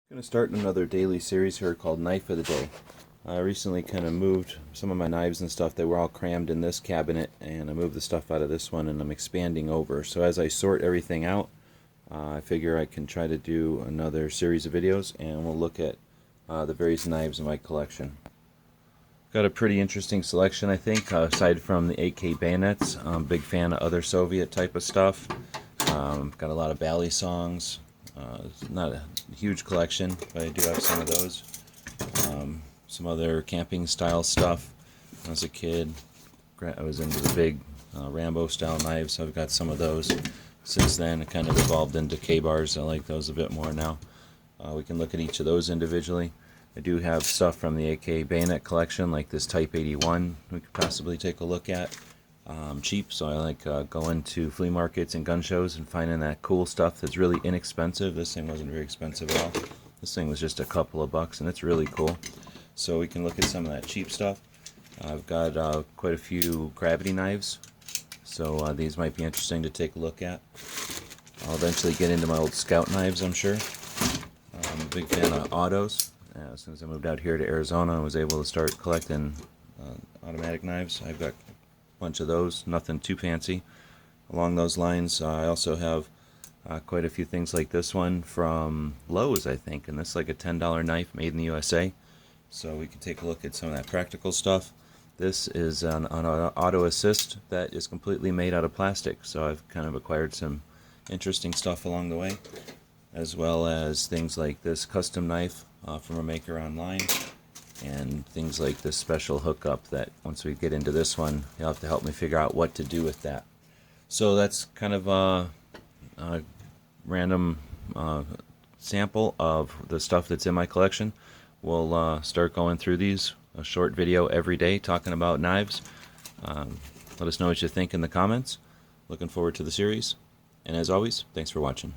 Going to start another daily series here called Knife of the Day. I recently kind of moved some of my knives and stuff. They were all crammed in this cabinet, and I moved the stuff out of this one, and I'm expanding over. So as I sort everything out, I figure I can try to do another series of videos, and we'll look at the various knives in my collection. Got a pretty interesting selection, I think, aside from the AK bayonets. I'm a big fan of other Soviet type of stuff. Got a lot of Bally songs. Not a huge collection, but I do have some of those. Some other camping style stuff. When I was a kid, I was into the big Rambo style knives, so I've got some of those. Since then, it kind of evolved into K-bars. I like those a bit more now. We can look at each of those individually. I do have stuff from the AK bayonet collection, like this Type 81 we could possibly take a look at. Cheap, so I like going to flea markets and gun shows and finding that cool stuff that's really inexpensive. This thing wasn't very expensive at all. This thing was just a couple of bucks, and it's really cool. So we can look at some of that cheap stuff. I've got quite a few gravity knives, so these might be interesting to take a look at. I'll eventually get into my old scout knives, I'm sure. I'm a big fan of autos. As soon as I moved out here to Arizona, I was able to start collecting automatic knives. I've got bunch of those, nothing too fancy. Along those lines, I also have quite a few things like this one from Lowe's, I think, and this is like a $10 knife made in the USA. So we can take a look at some of that practical stuff. This is an auto assist that is completely made out of plastic, so I've kind of acquired some interesting stuff along the way, as well as things like this custom knife from a maker online, and things like this special hookup that once we get into this one, you'll have to help me figure out what to do with that. So that's kind of a random sample of the stuff that's in my collection. We'll start going through these, a short video every day talking about knives. Let us know what you think in the comments. Looking forward to the series. And as always, thanks for watching.